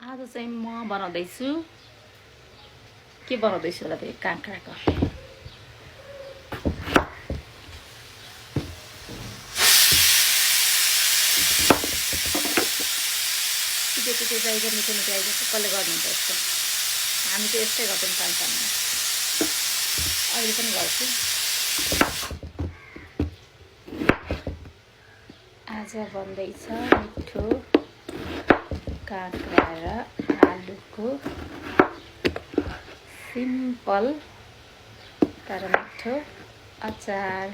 आज चाहिँ म बनाउँदैछु के बनाउँदैछु होला त्यो काँक्राको त्यो चाहिन्छ मिठो मिठो आइज कसले गर्नुहुन्छ यस्तो हामी चाहिँ यस्तै गर्छौँ सानसानो अहिले पनि गर्छु आज बन्दैछ मिठो काँक्रा र आलुको सिम्पल तर मिठो अचार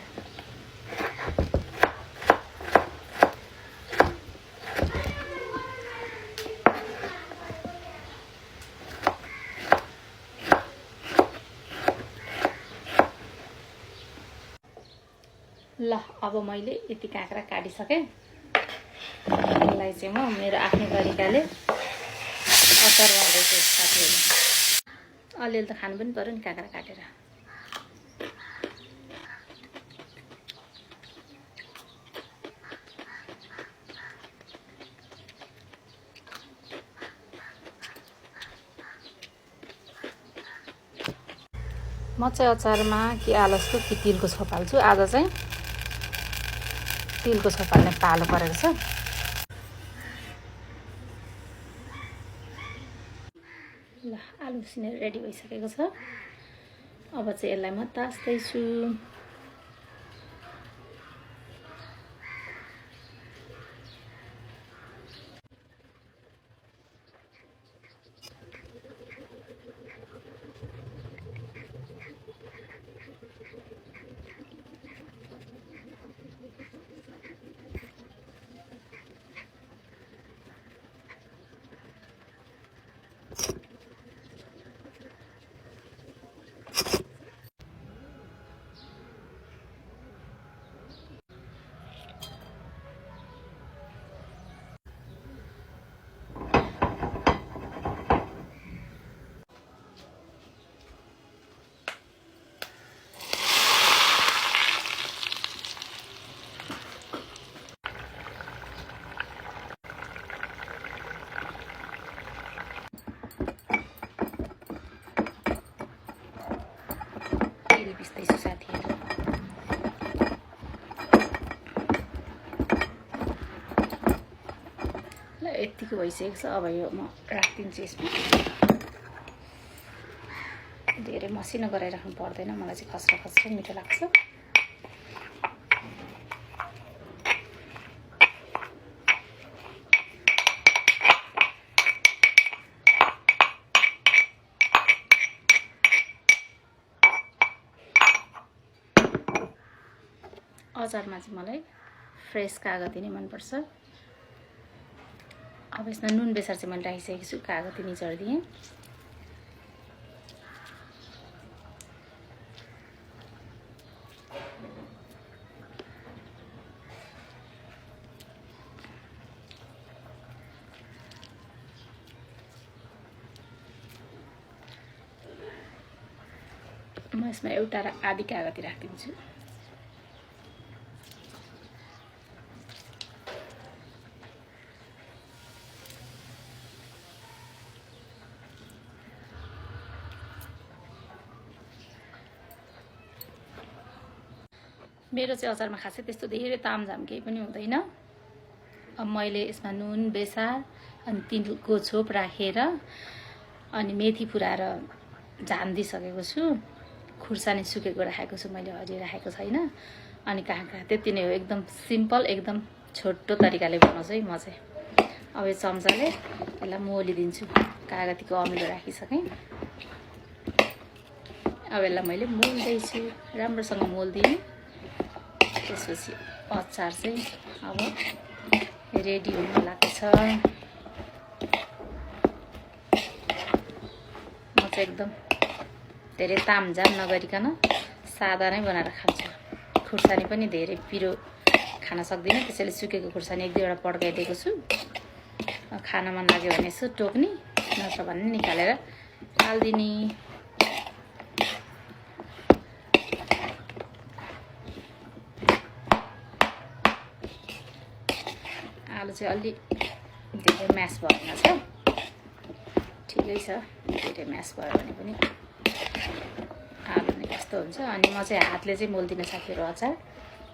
ल अब मैले यति काँक्रा काटिसकेँ यसलाई चाहिँ म मेरो आफ्नै तरिकाले अचार बनाउँदैछु साथीहरु अलिअलि त खानु पनि पर्यो नि काँक्रा काटेर म चाहिँ अचारमा कि आलसको कि तिलको छोप हाल्छु आज चाहिँ तिलको छोप हाल्ने पालो परेको छ ल आलु उसिनेर रेडी भइसकेको छ अब चाहिँ यसलाई म तास्दैछु पिस्दैछु साथीहरु ल यतिको भइसकेको छ अब यो म राख्दिन्छु यसमा धेरै मसिनो गराइराख्नु पर्दैन मलाई चाहिँ खस्रो खस्रो मिठो लाग्छ अचारमा चाहिँ मलाई फ्रेस कागती नै मनपर्छ अब यसमा नुन बेसार चाहिँ मैले राखिसकेको छु कागती निचोर्दिएँ म यसमा एउटा र आधी कागती राखिदिन्छु मेरो चाहिँ अचारमा खासै त्यस्तो धेरै तामझाम केही पनि हुँदैन अब मैले यसमा नुन बेसार अनि तिलको छोप राखेर अनि मेथी पुराएर झान्दिसकेको छु खुर्सानी सुकेको राखेको छु मैले हरियो राखेको छैन अनि काँक्रा त्यति नै हो एकदम सिम्पल एकदम छोटो तरिकाले बनाउँछु है म चाहिँ अब यो चम्चाले यसलाई मोलिदिन्छु कागतीको अमिलो राखिसकेँ अब यसलाई मैले मोल्दैछु राम्रोसँग मोल्दिएँ त्यसपछि अचार चाहिँ अब रेडी हुन लाग्छ म चाहिँ एकदम धेरै तामझाम नगरिकन सादा नै बनाएर खान्छु खुर्सानी पनि धेरै पिरो खान सक्दिनँ त्यसैले सुकेको खुर्सानी एक दुईवटा पड्काइदिएको छु खान मन लाग्यो भने यसो टोक्नी नत्र भने निकालेर हाल्दिनी आलु चाहिँ अलि धेरै म्यास भएन छ सजिलै छ छिटै म्यास भयो भने पनि हाल्ने कस्तो हुन्छ। अनि म चाहिँ हातले चाहिँ मोल्दिनँ साथीहरू अचार,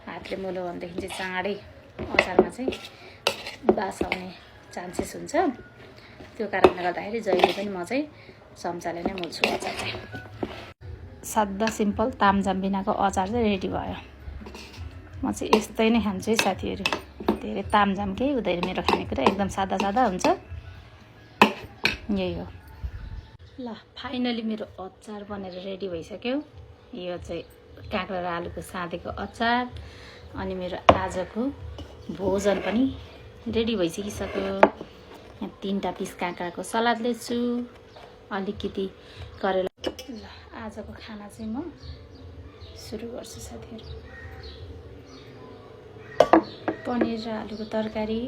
हातले मोल्यो भनेदेखि चाहिँ चाँडै अचारमा चाहिँ बास आउने चान्सेस हुन्छ। त्यो कारणले गर्दाखेरि जहिले पनि म चाहिँ चम्चाले नै मोल्छु अचार चाहिँ। सादा सिम्पल तामझाम बिनाको अचार चाहिँ रेडी भयो। म चाहिँ यस्तै नै खान्छु है साथीहरू, धेरै तामझाम केही हुँदैन मेरो खानेकुरा, एकदम सादा सादा हुन्छ। यही हो। ल फाइनली मेरो अचार बनेर रेडी भइसक्यो। यो चाहिँ काँक्रा र आलुको साँधेको अचार, अनि मेरो आजको भोजन पनि रेडी भइसकिसक्यो। यहाँ 3टा पिस काँक्राको सलाद लिन्छु, अलिकति करेला। ल आजको खाना चाहिँ म सुरु गर्छु साथीहरू। पनिर र आलुको तरकारी,